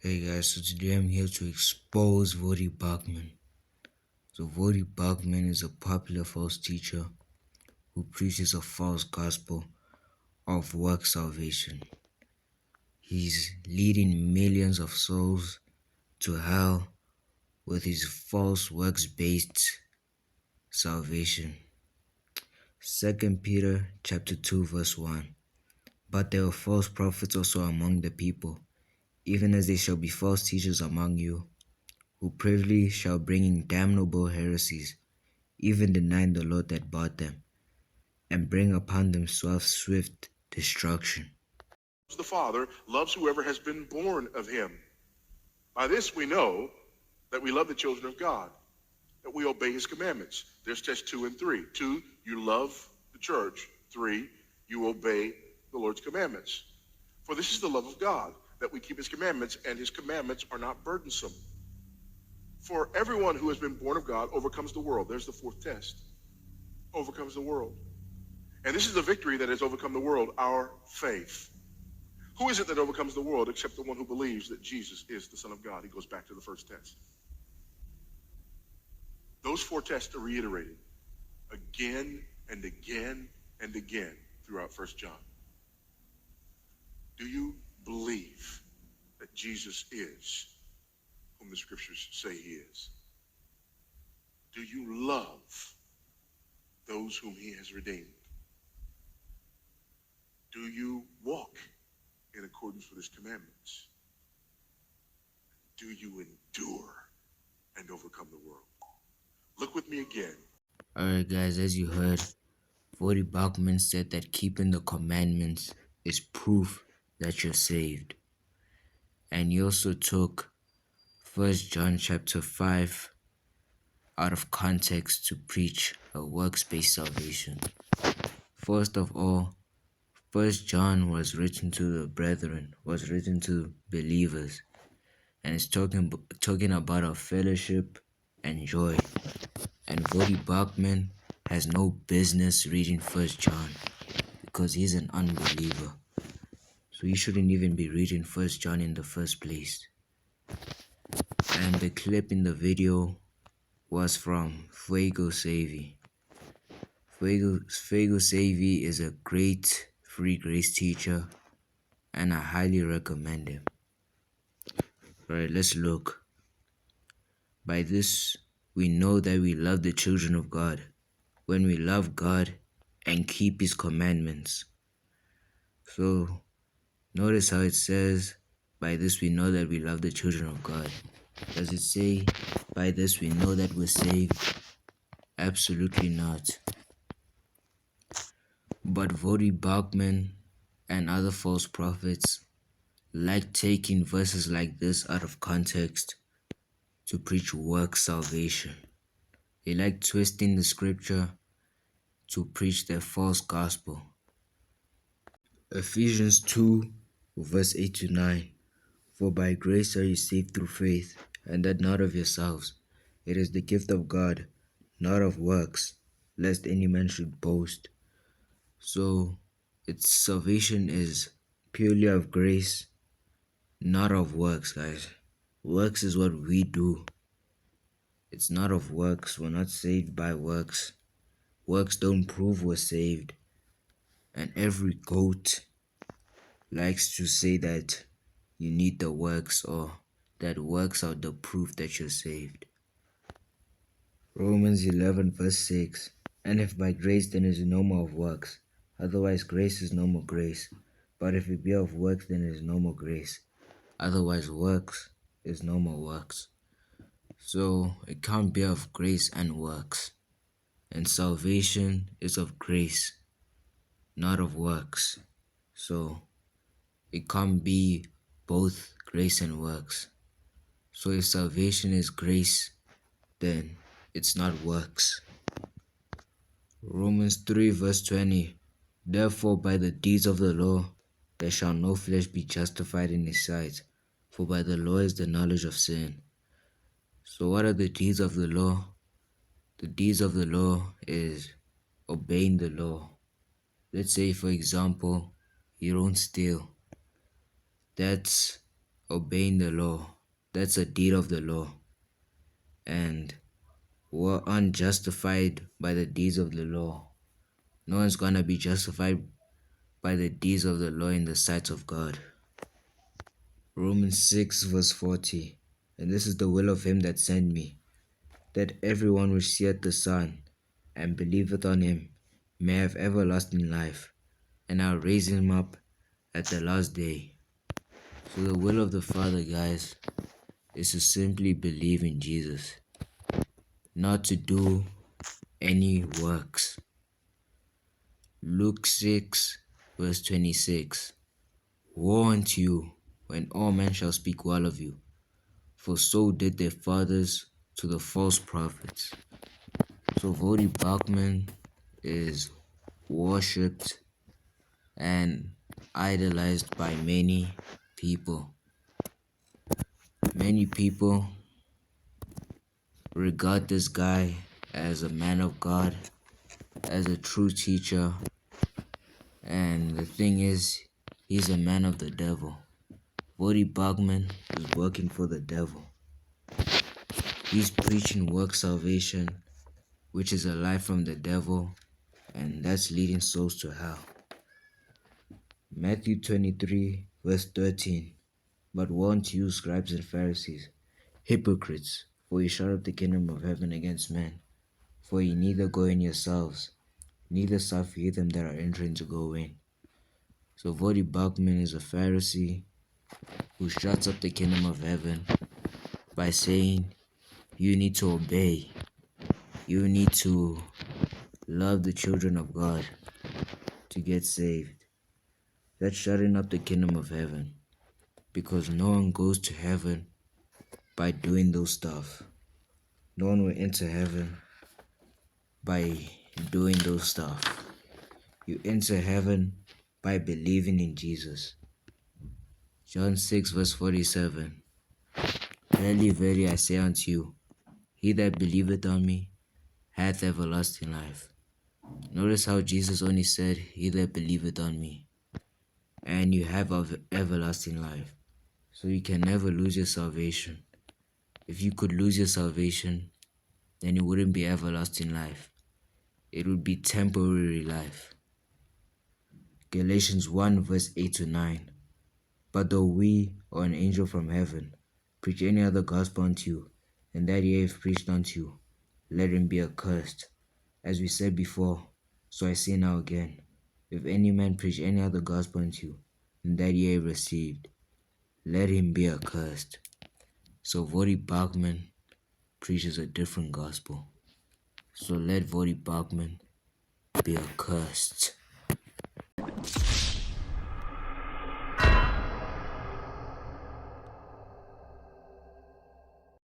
Hey guys, so today I'm here to expose Voddie Baucham. So Voddie Baucham is a popular false teacher who preaches a false gospel of work salvation. He's leading millions of souls to hell with his false works-based salvation. 2 Peter chapter 2 verse 1. But there were false prophets also among the people, even as there shall be false teachers among you, who privily shall bring in damnable heresies, even denying the Lord that bought them, and bring upon themselves swift destruction. The Father loves whoever has been born of him. By this we know that we love the children of God, that we obey his commandments. There's test 2 and 3. 2, you love the church. 3, you obey the Lord's commandments. For this is the love of God, that we keep his commandments, and his commandments are not burdensome. For everyone who has been born of God overcomes the world. There's the fourth test. Overcomes the world. And this is the victory that has overcome the world, our faith. Who is it that overcomes the world except the one who believes that Jesus is the Son of God? He goes back to the first test. Those 4 tests are reiterated again and again and again throughout 1 John. Do you believe that Jesus is whom the scriptures say he is? Do you love those whom he has redeemed? Do you walk in accordance with his commandments? Do you endure and overcome the world? Look with me again. Alright guys, as you heard, Voddie Baucham said that keeping the commandments is proof that you're saved. And he also took 1 John chapter 5 out of context to preach a works-based salvation. First of all, 1 John was written to the brethren, was written to believers, and it's talking about our fellowship and joy. And Voddie Baucham has no business reading 1 John because he's an unbeliever. So he shouldn't even be reading 1 John in the first place. And the clip in the video was from Fuego. Fuego is a great free grace teacher, and I highly recommend him. Alright, let's look. By this, we know that we love the children of God, when we love God and keep his commandments. So, notice how it says, by this we know that we love the children of God. Does it say, by this we know that we're saved? Absolutely not. But Voddie Baucham and other false prophets like taking verses like this out of context to preach work salvation. They like twisting the scripture to preach their false gospel. Ephesians 2 verse 8 to 9. For by grace are you saved through faith, and that not of yourselves. It is the gift of God, not of works, lest any man should boast. So, its salvation is purely of grace, not of works, guys. Works is what we do. It's not of works. We're not saved by works. Works don't prove we're saved. And every goat likes to say that you need the works, or that works are the proof that you're saved. Romans 11 verse 6. And if by grace, then is no more of works. Otherwise grace is no more grace. But if it be of works, then it is no more grace. Otherwise works is no more works. So it can't be of grace and works. And salvation is of grace, not of works. So it can't be both grace and works. So if salvation is grace, then it's not works. Romans 3 verse 20. Therefore by the deeds of the law there shall no flesh be justified in his sight, for by the law is the knowledge of sin. So what are the deeds of the law? The deeds of the law is obeying the law. Let's say, for example, you don't steal. That's obeying the law. That's a deed of the law. And we're unjustified by the deeds of the law. No one's gonna be justified by the deeds of the law in the sight of God. Romans 6 verse 40. And this is the will of him that sent me, that everyone which seeth the Son, and believeth on him, may have everlasting life, and I'll raise him up at the last day. So the will of the Father, guys, is to simply believe in Jesus, not to do any works. Luke 6 verse 26. Woe unto you, when all men shall speak well of you, for so did their fathers to the false prophets. So Voddie Baucham is worshipped and idolized by many people. Many people regard this guy as a man of God, as a true teacher, and the thing is, he's a man of the devil. Voddie Baucham is working for the devil. He's preaching work salvation, which is a lie from the devil, and that's leading souls to hell. Matthew 23 verse 13. But woe unto you, scribes and Pharisees, hypocrites, for ye shut up the kingdom of heaven against men. For ye neither go in yourselves, neither suffer ye them that are entering to go in. So Voddie Baucham is a Pharisee who shuts up the kingdom of heaven by saying you need to obey, you need to love the children of God to get saved. That's shutting up the kingdom of heaven, because no one goes to heaven by doing those stuff. No one will enter heaven by doing those stuff. You enter heaven by believing in Jesus. John 6 verse 47. Verily, verily, I say unto you, he that believeth on me hath everlasting life. Notice how Jesus only said, he that believeth on me, and you have everlasting life. So you can never lose your salvation. If you could lose your salvation, then it wouldn't be everlasting life. It would be temporary life. Galatians 1 verse 8 to 9. But though we or an angel from heaven preach any other gospel unto you, and that ye have preached unto you, let him be accursed. As we said before, so I say now again, if any man preach any other gospel unto you, and that ye have received, let him be accursed. So Voddie Baucham preaches a different gospel. So let Voddie Baucham be accursed.